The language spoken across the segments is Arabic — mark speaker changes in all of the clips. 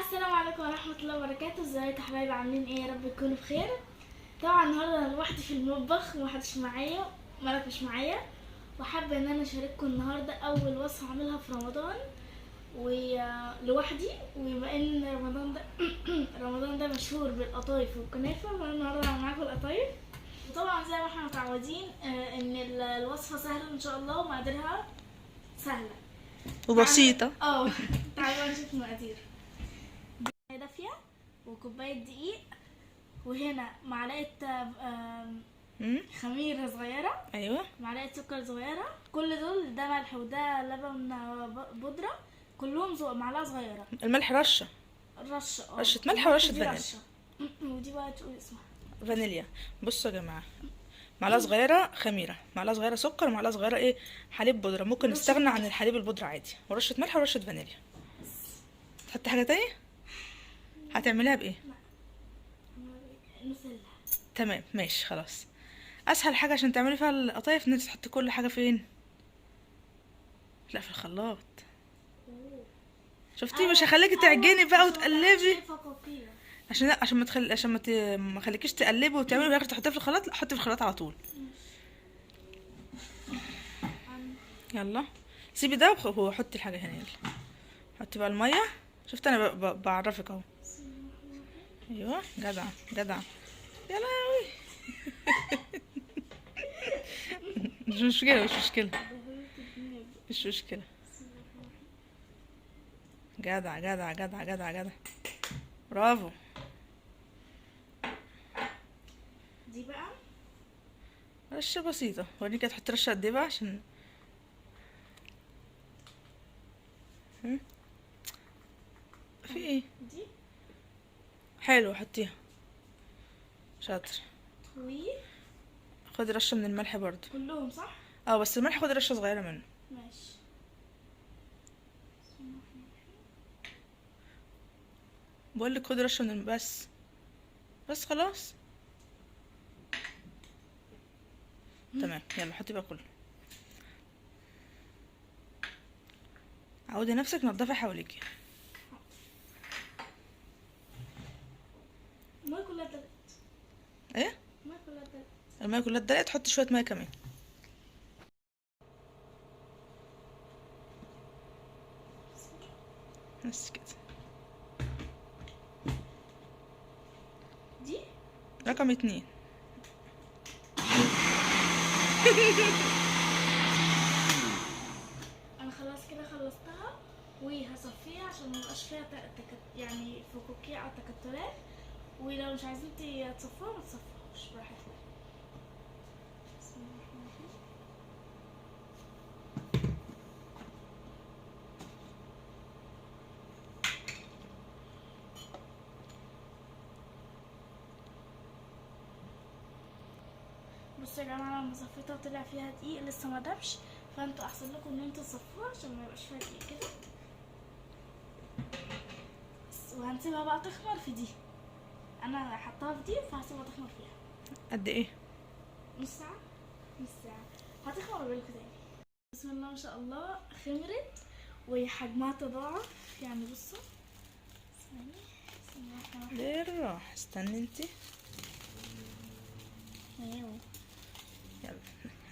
Speaker 1: السلام عليكم ورحمة الله وبركاته. ازيكم يا حبايبي؟ عاملين ايه؟ يا رب تكونوا بخير. طبعا النهارده انا لوحدي في المطبخ ومحدش معايا، ملك مش معايا، وحابة ان انا اشارككم النهارده اول وصفة اعملها في رمضان ولوحدي. وبما ان رمضان ده رمضان ده مشهور بالقطايف والكنافة، وانا النهارده هعمل معاكم القطايف. وطبعا زي ما احنا متعودين ان الوصفة سهلة ان شاء الله ومقاديرها سهلة
Speaker 2: وبسيطة.
Speaker 1: تعالوا نشوف المقادير. دافية وكوباية دقيق، وهنا معلقة خميرة صغيرة،
Speaker 2: ايوه
Speaker 1: معلقة سكر صغيرة، كل دول ده ملح وده لبن بودرة، كلهم معلقة صغيرة.
Speaker 2: الملح رشة رشة ملح ورشة
Speaker 1: دي
Speaker 2: فانيليا.
Speaker 1: رشة. ودي بقى تقول اسمها
Speaker 2: فانيليا. بصوا يا جماعة، معلقة صغيرة خميرة، معلقة صغيرة سكر، معلقة صغيرة حليب بودرة. ممكن نستغنى عن الحليب البودرة عادي، ورشة ملح ورشة فانيليا. تحطي حاجة تانية؟ هتعمليها بايه؟
Speaker 1: نسلها.
Speaker 2: تمام ماشي خلاص. اسهل حاجة عشان تعملي فيها القطايف ان انت تحطي كل حاجة فين؟ لا، في الخلاط. شفتي؟ مش هخليكي تعجني بقى وتقلبي، عشان ما خليكيش تقلبي وتعملي في الاخر تحطيها في الخلاط. لا، حطي في الخلاط على طول. يلا سيبي ده وحطي الحاجه هنا. يلا حطي بقى الميه. شفت انا بعرفك اهو. ايوه جدع جدع. يا لهوي. مش مشكله. جدع جدع جدع جدع جدع. برافو.
Speaker 1: دي بقى
Speaker 2: رشه بسيطه. وريني تحطي رشه قد ايه بقى عشان في ايه.
Speaker 1: دي
Speaker 2: حلو، حطيها. شاطر. خدي رشه من الملح برضو.
Speaker 1: كلهم صح؟
Speaker 2: بس الملح خدي رشه صغيره منه.
Speaker 1: ماشي.
Speaker 2: بقول لك خدي رشه من بس خلاص. تمام. يلا حطي بقى كله. عودي نفسك نضفي حواليكي.
Speaker 1: المية كلها اتدلقت.
Speaker 2: ايه؟
Speaker 1: المية كلها اتدلقت.
Speaker 2: الميه كلها اتدلقت. حطي شويه ميه كمان. بس كده.
Speaker 1: دي
Speaker 2: رقم 2.
Speaker 1: انا خلاص كده خلصتها وهصفيها عشان ميبقاش فيها يعني فكوكيع او تكتلات. ولو مش عايزين تصفوها ما تصفوهاش براحتكم. بسم الله الرحمن الرحيم. بصوا يا جماعه، لما صفيتها وطلع فيها دقيق لسه ما دبش، فانتوا احسن لكم ان انتوا تصفوها عشان ما يبقاش فيها دقيق كده. وهنسيبها بقى تخمر في دي. انا حطاها في دي فهسيبها تخمر فيها
Speaker 2: قد ايه؟
Speaker 1: نص ساعه. نص ساعه هتخمر بالكم تاني. بسم الله ما شاء الله، خمرت وحجمها تضاعف. يعني بصوا، ثواني. بسم الله الرحمن الرحيم.
Speaker 2: ليه الراحة؟ استني انتي.
Speaker 1: ايوه.
Speaker 2: يلا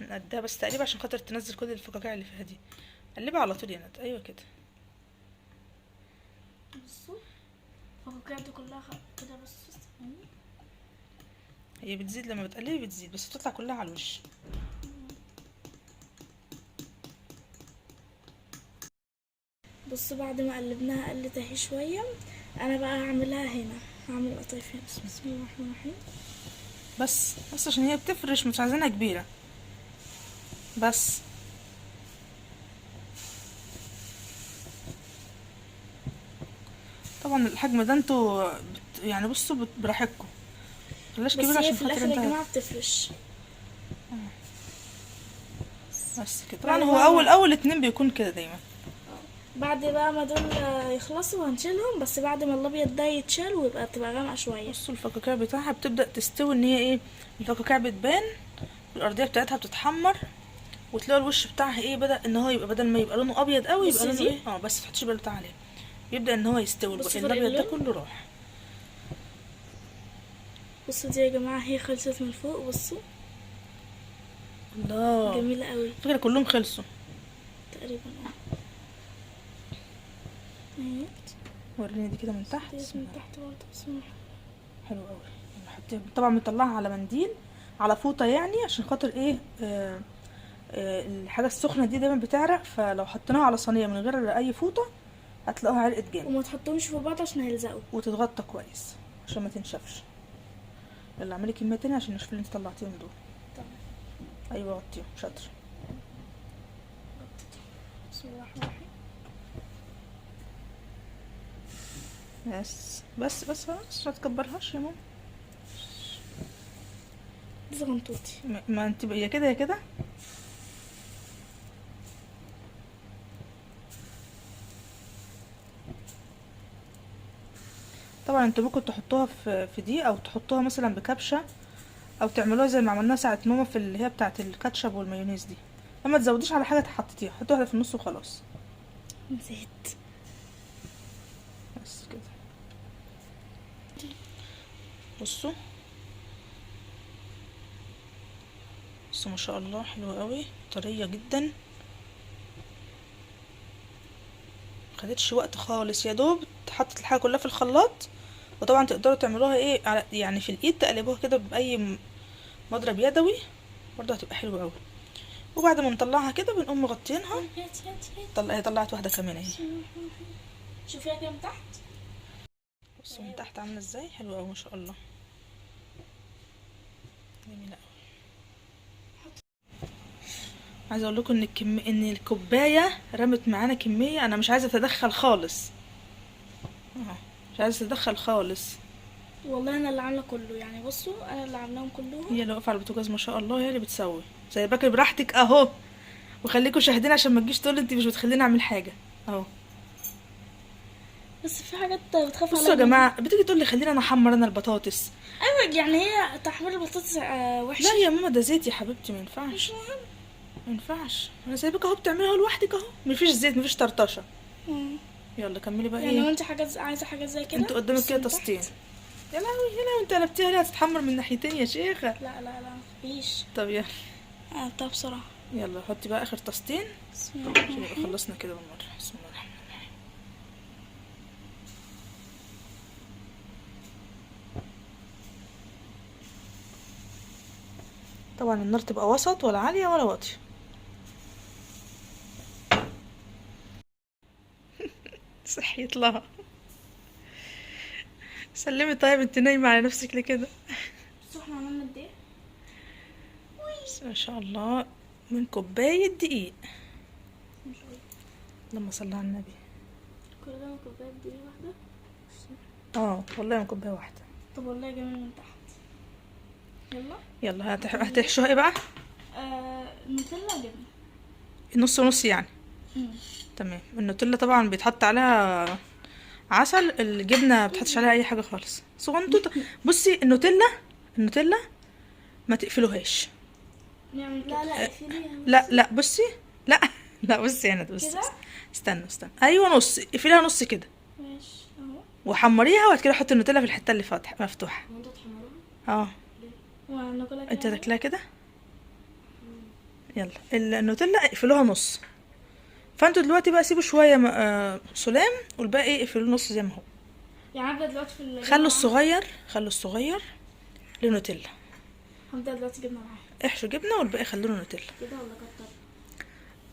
Speaker 2: نقدها بس تقريبا عشان خاطر تنزل كل الفقاقيع اللي فيها دي. قلبها على طول يا ندى. ايوه كده.
Speaker 1: بصوا الفقاقيع دي كلها كده. بصوا ثواني.
Speaker 2: هي بتزيد لما بتقلبي، بتزيد بس بتطلع كلها على الوش.
Speaker 1: بصوا بعد ما قلبناها قلت اهي شويه. انا بقى هعملها هنا، هعمل قطايف هنا. بسم الله الرحمن الرحيم.
Speaker 2: بس عشان هي بتفرش، مش عايزينها كبيرة. بس طبعا الحجم ده انتوا يعني بصوا براحتكم. بلاش
Speaker 1: بس
Speaker 2: كبيرة
Speaker 1: هي
Speaker 2: عشان
Speaker 1: في
Speaker 2: خاطر
Speaker 1: الاخر يا
Speaker 2: انت.
Speaker 1: جماعه بتفرش.
Speaker 2: بس كده. طبعا هو اول 2 بيكون كده دايما.
Speaker 1: بعد بقى ما دول يخلصوا هنشيلهم، بس بعد ما الابيض ده يتشال ويبقى تبقى غامقه شويه.
Speaker 2: بصوا الفقاقيع بتاعها بتبدأ تستوي، ان هي الفقاقيع بتبان والارضيه بتاعتها بتتحمر، وتلاقوا الوش بتاعها بدأ ان هو يبقى بدل ما يبقى لونه ابيض قوي يبقى
Speaker 1: بصي
Speaker 2: لونه
Speaker 1: دي.
Speaker 2: بس متحطيش بالبتاع عليه. يبدا ان هو يستوي،
Speaker 1: بصي فرق
Speaker 2: الابيض ده
Speaker 1: اللون.
Speaker 2: كله راح.
Speaker 1: بصوا دي يا جماعة هي خلصت من فوق، بصوا
Speaker 2: الله،
Speaker 1: جميلة قوي
Speaker 2: فكرة كلهم خلصوا.
Speaker 1: تقريبا. اهي
Speaker 2: وريني دي كده من تحت.
Speaker 1: ديت من تحت برضه، بسم الله.
Speaker 2: حلو قوي. نحطيها طبعا بنطلعها على منديل، على فوطه يعني، عشان خاطر ايه، الحاجه السخنه دي دايما بتعرق، فلو حطيناها على صينيه من غير اي فوطه هتلاقوها عرقت جامد.
Speaker 1: وما تحطهمش في بعض عشان هيلزقوا.
Speaker 2: وتتغطى كويس عشان ما تنشفش. يلا اعملي كميه تانية عشان نشوف اللي انت طلعتيهم دول.
Speaker 1: تمام.
Speaker 2: ايوه غطيهم، شاطر.
Speaker 1: بسم الله الرحمن الرحيم.
Speaker 2: بس خلاص، ما تكبرهاش يا ماما.
Speaker 1: دي زغنطوطي.
Speaker 2: ما انت يا كده يا كده. طبعا انتوا ممكن تحطوها في دي، او تحطوها مثلا بكبشه، او تعملوها زي ما عملناها ساعه ماما في اللي هي بتاعه الكاتشب والمايونيز دي. اما تزوديش على حاجه حطيتيها، حطي واحده في النص وخلاص.
Speaker 1: نسيت.
Speaker 2: بس كده. بصوا ما شاء الله، حلوه قوي، طريه جدا، مخدتش وقت خالص، يا دوب حطت الحاجه كلها في الخلاط. وطبعا تقدروا تعملوها ايه يعني في الايد، تقلبوها كده باي مضرب يدوي، برضه هتبقى حلوه قوي. وبعد ما نطلعها كده بنقوم مغطينها. هي طلعت واحده كمان اهي.
Speaker 1: شوفيها كده من تحت.
Speaker 2: بصوا من تحت عامله ازاي، حلوه قوي ما شاء الله، جميله قوي. عايزه اقول لكم ان الكوبايه رمت معانا كميه، انا مش عايزه اتدخل خالص. مش عايزه اتدخل خالص.
Speaker 1: والله انا اللي عامله كله يعني، بصوا انا اللي عاملاهم كلهم.
Speaker 2: هي اللي واقفه على البوتاجاز ما شاء الله، هي اللي بتسوي، سايباكي براحتك اهو. وخليكوا شاهدين عشان ما تجيش تقولوا انت مش بتخليني اعمل حاجه اهو.
Speaker 1: بس في حاجات بتخاف عليا.
Speaker 2: بصوا يا جماعه، بتيجي تقول لي خلينا انا احمر انا البطاطس.
Speaker 1: ايوه يعني هي تحمير البطاطس وحش.
Speaker 2: لا يا ماما، ده زيت يا حبيبتي، ما ينفعش.
Speaker 1: مش مهم.
Speaker 2: ما ينفعش، انا سايبك اهو بتعمليها لوحدك اهو، مفيش زيت مفيش طرطشه.
Speaker 1: مم.
Speaker 2: يلا كملي بقى
Speaker 1: يعني
Speaker 2: ايه.
Speaker 1: وانت حاجه عايزه حاجه زي كده.
Speaker 2: انت قدامك
Speaker 1: بس
Speaker 2: كده
Speaker 1: من
Speaker 2: طاستين.
Speaker 1: تحت.
Speaker 2: يا لهوي يا لهوي، انت قلبتيها ليه، هتتحمر من ناحيتين يا شيخه.
Speaker 1: لا لا لا مفيش.
Speaker 2: طب يلا.
Speaker 1: طب بسرعه.
Speaker 2: يلا حطي بقى اخر طاستين
Speaker 1: بسم الله الرحمن
Speaker 2: عشان يبقى
Speaker 1: الرحيم.
Speaker 2: خلصنا كده بالمره. بسم الله الرحمن الرحيم. طبعا النار تبقى وسط، ولا عاليه ولا واطيه. صحيت لها. سلمي طيب، انت نايمه على نفسك ليه كده؟
Speaker 1: بصوا احنا عملنا قد ايه.
Speaker 2: ما شاء الله، من كوبايه دقيق.
Speaker 1: مش قوي.
Speaker 2: اللهم صل على النبي.
Speaker 1: كل ده من كوبايه دقيقه واحده.
Speaker 2: والله من كوبايه واحده.
Speaker 1: طب والله جميل من تحت. يلا.
Speaker 2: يلا هتحشوها ايه بقى؟
Speaker 1: نوتيلا جبنه.
Speaker 2: نص ونص يعني. تمام. النوتيلا طبعا بيتحط عليها عسل، الجبنه بتحطش عليها اي حاجه خالص، صغنطوطه. بصي النوتيلا ما تقفلوهاش.
Speaker 1: نعمل لا لا اقفليها.
Speaker 2: لا بصي. لا لا بصي هنا، بصي
Speaker 1: كده؟
Speaker 2: استنى ايوه، نص، اقفليها نص كده
Speaker 1: ماشي اهو.
Speaker 2: وحمريها، وبعد كده حطي النوتيلا في الحته اللي مفتوحه.
Speaker 1: وانت تحمروها؟ وناكلها كده.
Speaker 2: انت هتاكلها كده. يلا النوتيلا اقفلوها نص. فانتوا دلوقتي بقى سيبوا شويه سلام، والباقي اقفلوه نص زي ما هو.
Speaker 1: يعني هبدا دلوقتي في
Speaker 2: خلوا الصغير لنوتيلا.
Speaker 1: هبدا دلوقتي جبنه معاها.
Speaker 2: احشوا جبنه والباقي خلوه نوتيلا.
Speaker 1: كده ولا كتر؟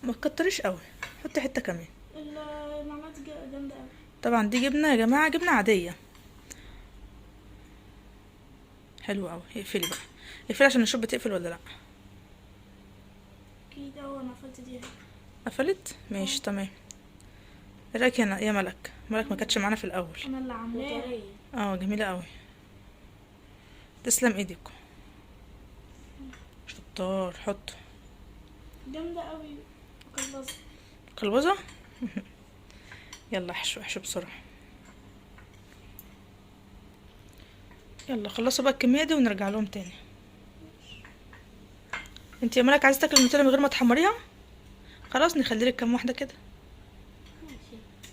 Speaker 2: ما تكتريش قوي، حطي حته كمان.
Speaker 1: المعلومات جامده قوي.
Speaker 2: طبعا دي جبنه يا جماعه، جبنه عاديه حلوه قوي. اقفلي بقى، اقفلي عشان نشوف بتقفل ولا لا.
Speaker 1: كده اهو، انا قفلت دي اهي.
Speaker 2: قفلت ماشي تمام. ايه رايك يا ملك ما كانتش معانا في الاول.
Speaker 1: انا اللي عاملاها.
Speaker 2: جميله قوي، تسلم ايديكم، شطار. حطوا.
Speaker 1: جامده قوي.
Speaker 2: كلبزه. يلا احشوا بسرعه. يلا خلصوا بقى الكميه دي ونرجع لهم تاني. انت يا ملك عايزه تاكلي النوتيلا من غير ما تحمريها؟ خلاص نخلي لك كام واحده كده.
Speaker 1: ماشي.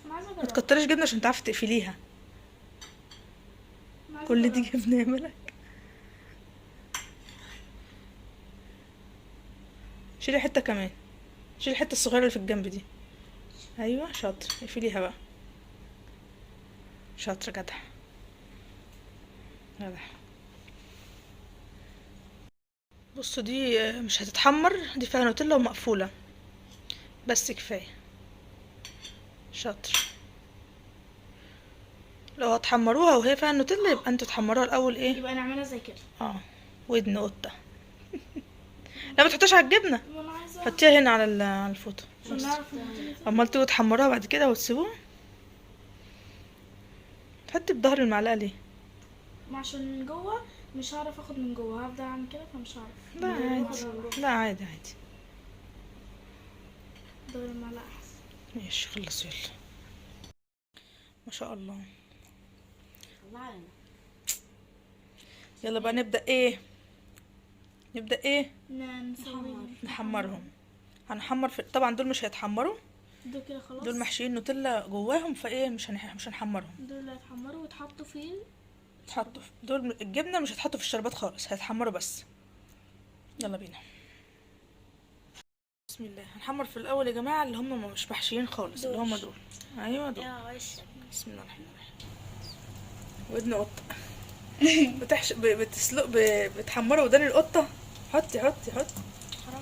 Speaker 1: انا عايزه
Speaker 2: ما
Speaker 1: اجرب.
Speaker 2: تكتريش جبنه عشان تعرفي تقفليها.
Speaker 1: أنا عايزة
Speaker 2: كل دي
Speaker 1: أجرب.
Speaker 2: جبنه يا ملك. شيلي حته كمان، شيلي الحته الصغيره اللي في الجنب دي. ايوه شاطر، اقفليها بقى. شاطر جدع جدع. بصوا دي مش هتتحمر، دي فيها نوتيلا ومقفوله، بس كفايه. شاطر. لو هتحمروها وهي فيها نوتيلا يبقى انتوا تحمروها الاول ايه.
Speaker 1: يبقى نعملها زي كده.
Speaker 2: اه، ودن قطه. لا ما تحطيش على الجبنه،
Speaker 1: ما أنا عايزة
Speaker 2: حطيها هنا على على الفوطه.
Speaker 1: عشان نعرف نعمل.
Speaker 2: امال تيجوا تحمروها بعد كده وتسيبوها. تحطي بظهر المعلقه ليه؟
Speaker 1: عشان من جوه مش هعرف اخد من جوه، هفضل اعمل كده فمش هعرف.
Speaker 2: لا عادي، لا عادي عادي.
Speaker 1: دور المعلقة احسن.
Speaker 2: ماشي خلص يلا. ما شاء الله. يلا بقى نبدأ ايه؟ نبدأ ايه؟
Speaker 1: نسويهم.
Speaker 2: نحمرهم. هنحمر طبعا دول مش هيتحمروا،
Speaker 1: دول كده خلاص.
Speaker 2: دول محشيين نوتيلا جواهم، فايه مش هنحمرهم.
Speaker 1: دول اللي هيتحمروا ويتحطوا في
Speaker 2: تحطوا دول الجبنة مش هتحطوا في الشربات خالص، هيتحمروا بس. يلا بينا. بسم الله. هنحمر في الأول يا جماعة اللي هم مش محشيين خالص، اللي هم دول. أيوة دول. بسم الله الرحمن الرحيم. ودن قطة. بتسلق بتحمروا ودان القطة. حطي
Speaker 1: حرام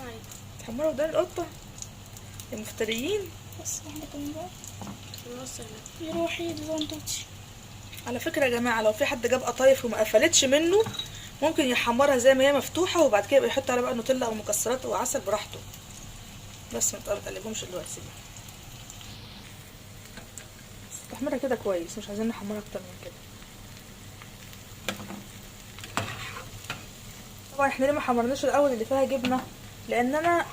Speaker 1: عليك.
Speaker 2: تحمروا ودان القطة يا مفتريين.
Speaker 1: بس واحدة كمان بقى. خلاص يا روحي دلوقتي.
Speaker 2: على فكرة يا جماعة لو في حد جاب قطايف وما قفلتش منه ممكن يحمرها زي ما هي مفتوحة وبعد كده يبقى يحط عليها بقى نوتيلا أو مكسرات أو عسل براحته، بس ما تقلبهمش دلوقتي. سيبها تحمرها كده كويس، مش عايزين نحمرها أكتر من كده. طبعا احنا ليه ما حمرناش الأول اللي فيها جبنة؟ لأن أنا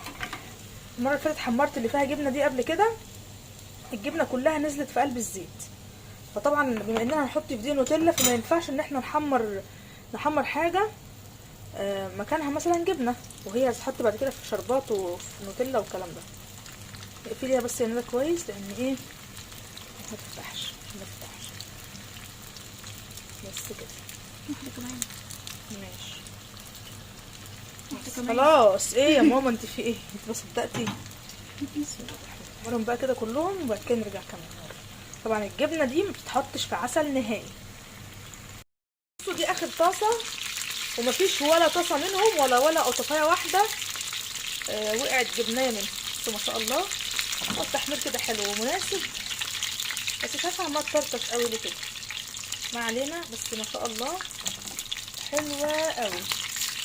Speaker 2: المرة اللي فاتت حمرت اللي فيها جبنة دي قبل كده، الجبنة كلها نزلت في قلب الزيت، فطبعا بما اننا هنحط في دي نوتيلا فما ينفعش ان احنا نحمر حاجه مكانها مثلا جبنه وهي هتتحط بعد كده في شربات وفي نوتيلا والكلام ده. اقفليها بس يا ندى كويس لان ايه ما تفتحش بس كده.
Speaker 1: واحدة كمان.
Speaker 2: ماشي
Speaker 1: واحدة كمان.
Speaker 2: خلاص. ايه يا ماما انت في ايه؟ انت بس بدأتي. بسم الله الرحمن الرحيم. بقى كده كلهم وبعد كده نرجع كمان. طبعا الجبنه دي ما بتتحطش في عسل نهائي. بصوا دي اخر طاسه ومفيش ولا طاسه منهم ولا قطفايه واحده وقعت جبنايه منهم. بصوا ما شاء الله التحمير كده حلو ومناسب، بس مش عارفه عماله تطرطش قوي ليه كده، ما علينا. بس ما شاء الله حلوه قوي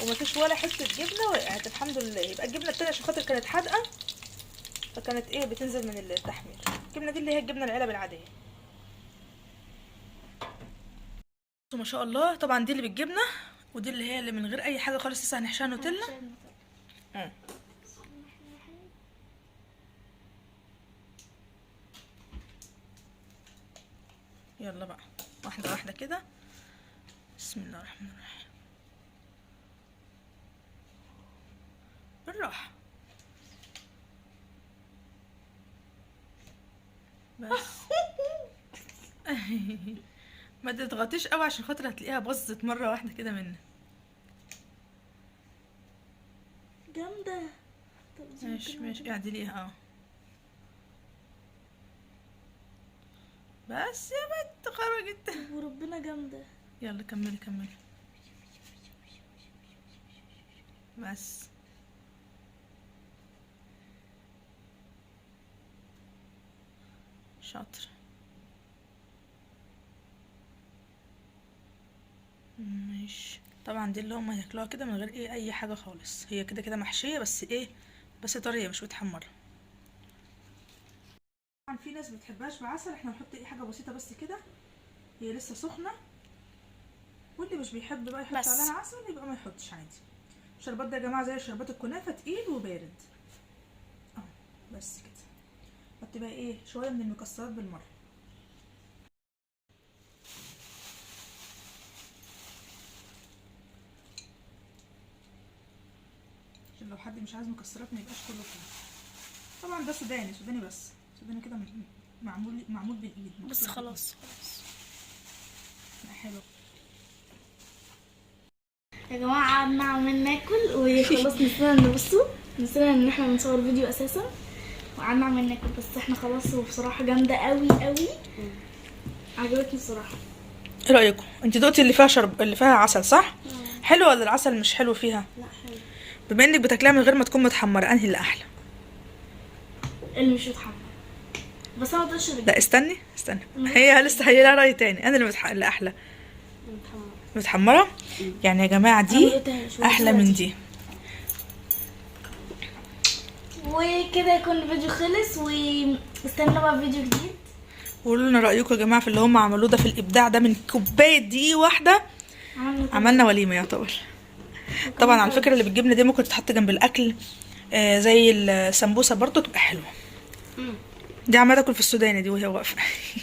Speaker 2: ومفيش ولا حته جبنه وقعت الحمد لله. يبقى الجبنه التانية عشان خاطر كانت حادقه فكانت ايه بتنزل من التحمير. الجبنه دي اللي هي الجبنه العلب العاديه. ما شاء الله. طبعا دي اللي بالجبنه ودي اللي هي اللي من غير اي حاجه خالص، لسه هنحشيها نوتيلا. يلا بقى واحده واحده كده. بسم الله الرحمن الرحيم. بالراحه بس. ما تضغطيش قوي عشان خاطر هتلاقيها باظت مره واحده كده منك.
Speaker 1: جامدة.
Speaker 2: ماشي اعدليها بس يا بنت خرجت.
Speaker 1: وربنا جامدة.
Speaker 2: يلا كملي بس. شاطر. ماشي. طبعا دي اللي هم هياكلوها كده من غير اي حاجه خالص، هي كده محشيه بس بس طريه مش متحمره. طبعا في ناس بتحبهاش بعسل، احنا هنحط حاجه بسيطه بس كده، هي لسه سخنه، واللي مش بيحب بقى يحط عليها عسل يبقى ما يحطش عادي. الشربات ده يا جماعه زي شربات الكنافه، تقيل وبارد بس كده. حط بقى شويه من المكسرات بالمره. عشان لو حد مش عايز مكسرات ما يبقاش كله فيه. طبعا ده سوداني بس سوداني كده معمول بالايد.
Speaker 1: بس خلاص خلاص
Speaker 2: حلو.
Speaker 1: يا جماعه قعدنا عمالين ناكل وخلاص نسينا ان احنا بنصور فيديو اساسا، وقعدنا عمالين ناكل بس احنا خلاص. وبصراحه جامده قوي قوي، عجبتني بصراحه.
Speaker 2: ايه رايكم؟ انت دقتي اللي فيها عسل صح؟ حلو ولا العسل مش حلو فيها؟
Speaker 1: لا حلو.
Speaker 2: بما انك بتاكليها من غير ما تكون متحمره، انهي اللي احلى؟
Speaker 1: اللي مش متحمر، بس انا مقدرش
Speaker 2: لا استني هي لسه هي لها راي تاني. انا اللي احلى متحمره. يعني يا جماعه دي احلى من دي.
Speaker 1: وكده يكون الفيديو خلص، واستنوا بقى فيديو جديد.
Speaker 2: قولوا لنا رايكم يا جماعه في اللي هم عملوه ده، في الابداع ده. من كوبايه دقيق واحده عملنا وليمه يعتبر. طبعا على فكره اللي بالجبنه دي ممكن تتحط جنب الاكل، زي السمبوسه برضو تبقى حلوه. دي عماله تاكل في السوداني دي وهي واقفه.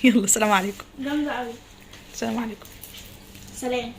Speaker 2: يلا سلام عليكم.
Speaker 1: جامده قوي.
Speaker 2: سلام عليكم.
Speaker 1: سلام.